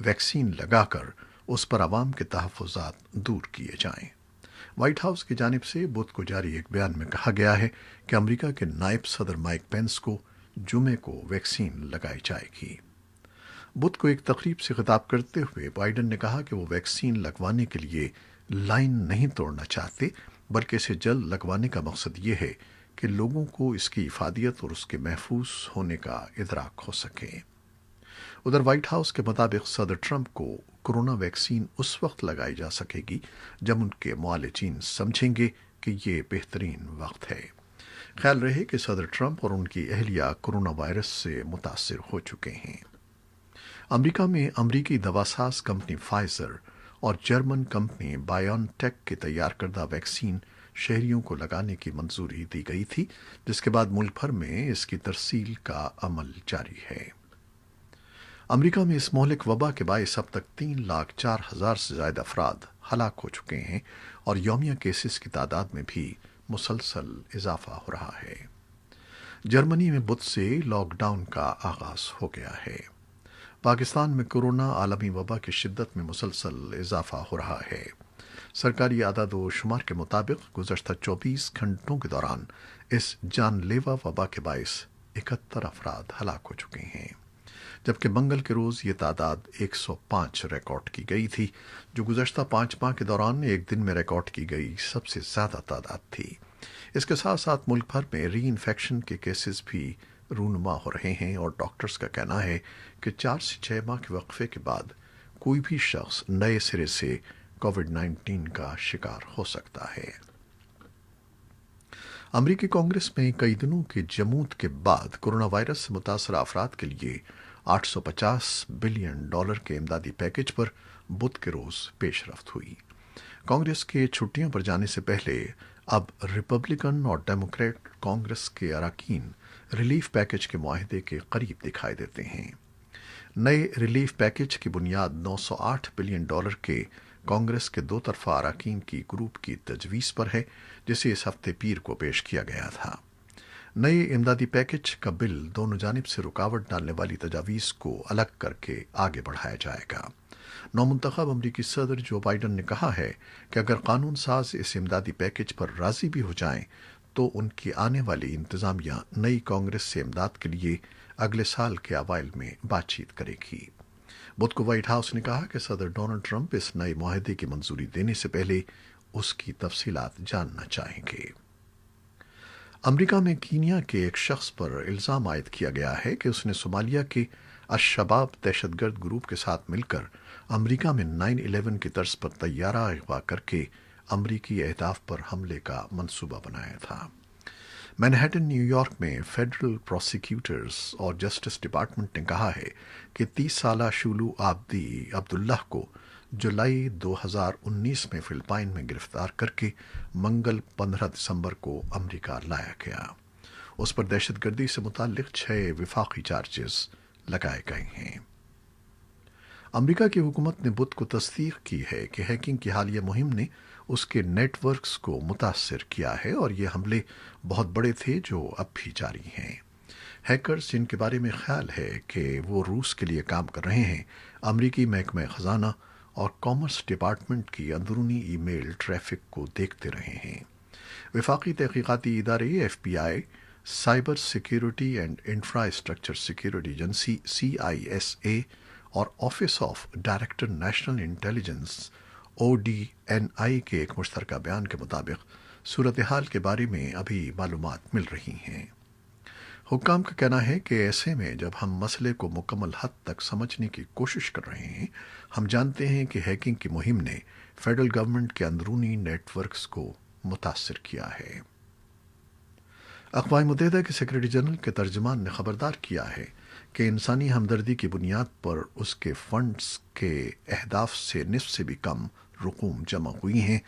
Vaccine لگا کر اس پر عوام کے تحفظات دور کیے جائیں۔ وائٹ ہاؤس کی جانب سے بدھ کو جاری ایک بیان میں کہا گیا ہے کہ امریکہ کے نائب صدر مائک پینس کو جمعے کو ویکسین لگائی جائے گی۔ بدھ کو ایک تقریب سے خطاب کرتے ہوئے بائیڈن نے کہا کہ وہ ویکسین لگوانے کے لیے لائن نہیں توڑنا چاہتے، بلکہ اسے جلد لگوانے کا مقصد یہ ہے کہ لوگوں کو اس کی افادیت اور اس کے محفوظ ہونے کا ادراک ہو سکے۔ ادھر وائٹ ہاؤس کے مطابق صدر ٹرمپ کو کورونا ویکسین اس وقت لگائی جا سکے گی جب ان کے معالجین سمجھیں گے کہ یہ بہترین وقت ہے۔ خیال رہے کہ صدر ٹرمپ اور ان کی اہلیہ کورونا وائرس سے متاثر ہو چکے ہیں۔ امریکہ میں امریکی دواساز کمپنی فائزر اور جرمن کمپنی بایون ٹیک کے تیار کردہ ویکسین شہریوں کو لگانے کی منظوری دی گئی تھی، جس کے بعد ملک بھر میں اس کی ترسیل کا عمل جاری ہے۔ امریکہ میں اس مہلک وبا کے باعث اب تک 3,04,000 سے زائد افراد ہلاک ہو چکے ہیں اور یومیہ کیسز کی تعداد میں بھی مسلسل اضافہ ہو رہا ہے۔ جرمنی میں بدھ سے لاک ڈاؤن کا آغاز ہو گیا ہے۔ پاکستان میں کورونا عالمی وبا کی شدت میں مسلسل اضافہ ہو رہا ہے۔ سرکاری اعداد و شمار کے مطابق گزشتہ 24 گھنٹوں کے دوران اس جان لیوا وبا کے باعث 71 افراد ہلاک ہو چکے ہیں، جبکہ منگل کے روز یہ تعداد 105 ریکارڈ کی گئی تھی، جو گزشتہ 5 ماہ کے دوران ایک دن میں ریکارڈ کی گئی سب سے زیادہ تعداد تھی۔ اس کے ساتھ ساتھ ملک بھر میں ری انفیکشن کے کیسز بھی رونما ہو رہے ہیں اور ڈاکٹرز کا کہنا ہے کہ 4 سے 6 ماہ کے وقفے کے بعد کوئی بھی شخص نئے سرے سے کووڈ-19 کا شکار ہو سکتا ہے۔ امریکی کانگریس میں کئی دنوں کے جمود کے بعد کورونا وائرس سے متاثرہ افراد کے لیے $850 بلین کے امدادی پیکج پر بدھ کے روز پیش رفت ہوئی۔ کانگریس کے چھٹیوں پر جانے سے پہلے اب ریپبلکن اور ڈیموکریٹ کانگریس کے اراکین ریلیف پیکج کے معاہدے کے قریب دکھائی دیتے ہیں۔ نئے ریلیف پیکج کی بنیاد $908 بلین کے کانگریس کے دو طرفہ اراکین کی گروپ کی تجویز پر ہے، جسے اس ہفتے پیر کو پیش کیا گیا تھا۔ نئے امدادی پیکج کا بل دونوں جانب سے رکاوٹ ڈالنے والی تجاویز کو الگ کر کے آگے بڑھایا جائے گا۔ نومنتخب امریکی صدر جو بائیڈن نے کہا ہے کہ اگر قانون ساز اس امدادی پیکج پر راضی بھی ہو جائیں تو ان کی آنے والی انتظامیہ نئی کانگریس سے امداد کے لیے اگلے سال کے اوائل میں بات چیت کرے گی۔ بدھ کو وائٹ ہاؤس نے کہا کہ صدر ڈونلڈ ٹرمپ اس نئے معاہدے کی منظوری دینے سے پہلے اس کی تفصیلات جاننا چاہیں گے۔ امریکہ میں کینیا کے ایک شخص پر الزام عائد کیا گیا ہے کہ اس نے صومالیہ کے الشباب دہشت گرد گروپ کے ساتھ مل کر امریکہ میں 9/11 کی طرز پر طیارہ اغوا کر کے امریکی اہداف پر حملے کا منصوبہ بنایا تھا۔ مینہٹن، نیو یارک میں فیڈرل پروسیکیوٹرز اور جسٹس ڈپارٹمنٹ نے کہا ہے کہ 30 سالہ شولو آبدی عبداللہ کو جولائی 2019 میں فلپائن میں گرفتار کر کے منگل 15 دسمبر کو امریکہ لایا گیا۔ اس پر دہشت گردی سے متعلق 6 وفاقی چارجز لگائے گئے ہیں۔ امریکہ کی حکومت نے بدھ کو تصدیق کی ہے کہ ہیکنگ کی حالیہ مہم نے اس کے نیٹ ورکس کو متاثر کیا ہے اور یہ حملے بہت بڑے تھے جو اب بھی جاری ہیں۔ ہیکرز جن کے بارے میں خیال ہے کہ وہ روس کے لیے کام کر رہے ہیں، امریکی محکمہ خزانہ اور کامرس ڈپارٹمنٹ کی اندرونی ای میل ٹریفک کو دیکھتے رہے ہیں۔ وفاقی تحقیقاتی ادارے FBI، cyber security and infrastructure security agency CISA اور office of director national intelligence ODNI کے ایک مشترکہ بیان کے مطابق صورتحال کے بارے میں ابھی معلومات مل رہی ہیں۔ حکام کا کہنا ہے کہ ایسے میں جب ہم مسئلے کو مکمل حد تک سمجھنے کی کوشش کر رہے ہیں، ہم جانتے ہیں کہ ہیکنگ کی مہم نے فیڈرل گورنمنٹ کے اندرونی نیٹ ورکس کو متاثر کیا ہے۔ اقوام متحدہ کے سیکرٹری جنرل کے ترجمان نے خبردار کیا ہے کہ انسانی ہمدردی کی بنیاد پر اس کے فنڈز کے اہداف سے نصف سے بھی کم رقوم جمع ہوئی ہیں۔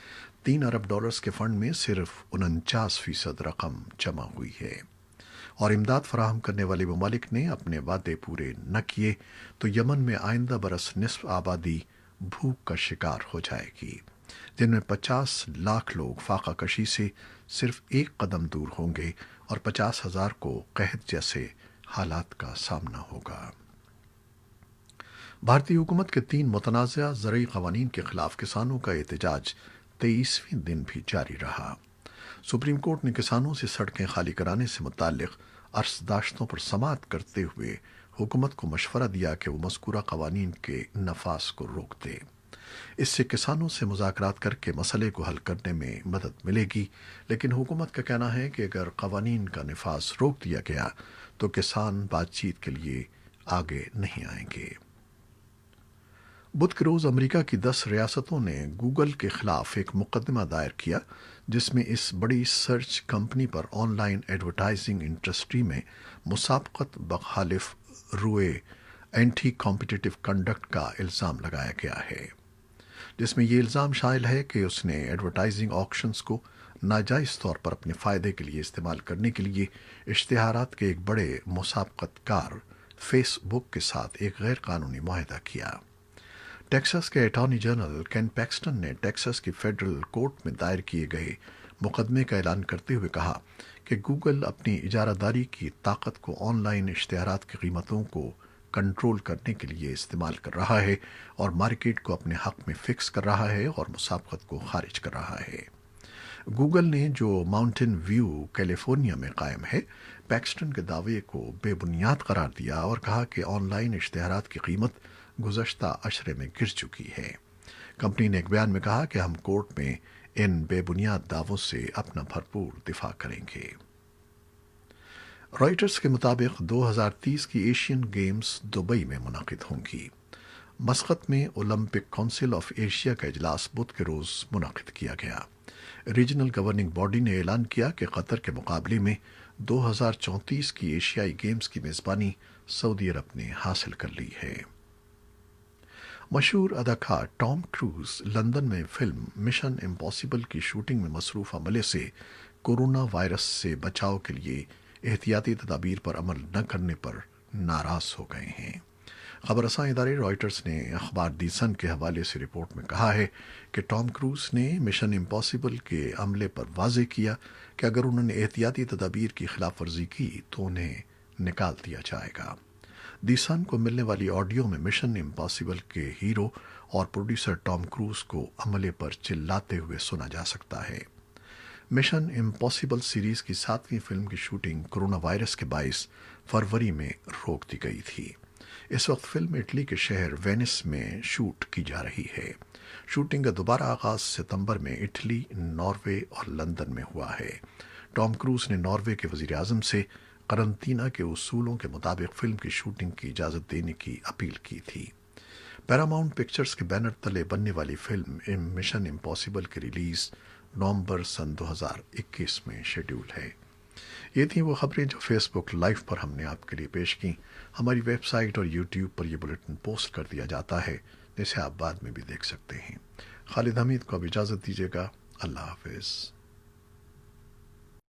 $3 ارب کے فنڈ میں صرف 49% رقم جمع ہوئی ہے، اور امداد فراہم کرنے والے ممالک نے اپنے وعدے پورے نہ کیے تو یمن میں آئندہ برس نصف آبادی بھوک کا شکار ہو جائے گی، جن میں 50 لاکھ لوگ فاقہ کشی سے صرف ایک قدم دور ہوں گے اور 50,000 کو قحط جیسے حالات کا سامنا ہوگا۔ بھارتی حکومت کے 3 متنازع زرعی قوانین کے خلاف کسانوں کا احتجاج 23ویں دن بھی جاری رہا۔ سپریم کورٹ نے کسانوں سے سڑکیں خالی کرانے سے متعلق عرضداشتوں پر سماعت کرتے ہوئے حکومت کو مشورہ دیا کہ وہ مذکورہ قوانین کے نفاذ کو روک دے۔ اس سے کسانوں سے مذاکرات کر کے مسئلے کو حل کرنے میں مدد ملے گی، لیکن حکومت کا کہنا ہے کہ اگر قوانین کا نفاذ روک دیا گیا تو کسان بات چیت کے لیے آگے نہیں آئیں گے۔ بدھ کے روز امریکہ کی 10 ریاستوں نے گوگل کے خلاف ایک مقدمہ دائر کیا، جس میں اس بڑی search company per on line advertising industry میں مسابقت بخالف روئے اینٹی کمپیٹیٹو کنڈکٹ کا الزام لگایا گیا ہے، جس میں یہ الزام شامل ہے کہ اس نے ایڈورٹائزنگ آکشنز کو ناجائز طور پر اپنے فائدے کے لیے استعمال کرنے کے لیے اشتہارات کے ایک بڑے مسابقت کار فیس بک کے ساتھ ایک غیر قانونی معاہدہ کیا۔ ٹیکساس کے اٹارنی جنرل کین پیکسٹن نے ٹیکساس کی فیڈرل کورٹ میں دائر کیے گئے مقدمے کا اعلان کرتے ہوئے کہا کہ گوگل اپنی اجارہ داری کی طاقت کو آن لائن اشتہارات کی قیمتوں کو کنٹرول کرنے کے لیے استعمال کر رہا ہے اور مارکیٹ کو اپنے حق میں فکس کر رہا ہے اور مسابقت کو خارج کر رہا ہے۔ گوگل نے، جو ماؤنٹن ویو کیلیفورنیا میں قائم ہے، پیکسٹن کے دعوے کو بے بنیاد قرار دیا اور کہا کہ آن لائن اشتہارات کی قیمت گزشتہ اشرے میں گر چکی ہے۔ کمپنی نے ایک بیان میں کہا کہ ہم کورٹ میں ان بے بنیاد دعووں سے اپنا بھرپور دفاع کریں گے۔ رائٹرز کے مطابق 2030 کی ایشین گیمز دبئی میں منعقد ہوں گی۔ مسقط میں اولمپک کونسل آف ایشیا کا اجلاس بدھ کے روز منعقد کیا گیا۔ ریجنل گورننگ باڈی نے اعلان کیا کہ قطر کے مقابلے میں 2034 کی ایشیائی گیمز کی میزبانی سعودی عرب نے حاصل کر لی ہے۔ مشہور اداکار ٹام کروز لندن میں فلم مشن امپاسبل کی شوٹنگ میں مصروف عملے سے کورونا وائرس سے بچاؤ کے لیے احتیاطی تدابیر پر عمل نہ کرنے پر ناراض ہو گئے ہیں۔ خبر رساں ادارے رائٹرز نے اخبار دی سن کے حوالے سے رپورٹ میں کہا ہے کہ ٹام کروز نے مشن امپاسبل کے عملے پر واضح کیا کہ اگر انہوں نے احتیاطی تدابیر کی خلاف ورزی کی تو انہیں نکال دیا جائے گا۔ دی سن کو ملنے والی آڈیو میں مشن امپاسبل کے ہیرو اور پروڈیوسر ٹام کروز کو عملے پر چلاتے ہوئے سنا جا سکتا ہے۔ مشن امپاسبل سیریز کی 7ویں فلم کی شوٹنگ کورونا وائرس کے باعث فروری میں روک دی گئی تھی۔ اس وقت فلم اٹلی کے شہر وینس میں شوٹ کی جا رہی ہے۔ شوٹنگ کا دوبارہ آغاز ستمبر میں اٹلی، ناروے اور لندن میں ہوا ہے۔ ٹام کروز نے ناروے کے وزیر اعظم سے قرنطینہ کے اصولوں کے مطابق فلم کی شوٹنگ کی اجازت دینے کی اپیل کی تھی۔ پیراماؤنٹ پکچرز کے بینر تلے بننے والی فلم مشن امپاسبل کی ریلیز نومبر سن 2021 میں شیڈول ہے۔ یہ تھیں وہ خبریں جو فیس بک لائیو پر ہم نے آپ کے لیے پیش کیں۔ ہماری ویب سائٹ اور یوٹیوب پر یہ بلیٹن پوسٹ کر دیا جاتا ہے، جسے آپ بعد میں بھی دیکھ سکتے ہیں۔ خالد حمید کو اب اجازت دیجیے گا۔ اللہ حافظ۔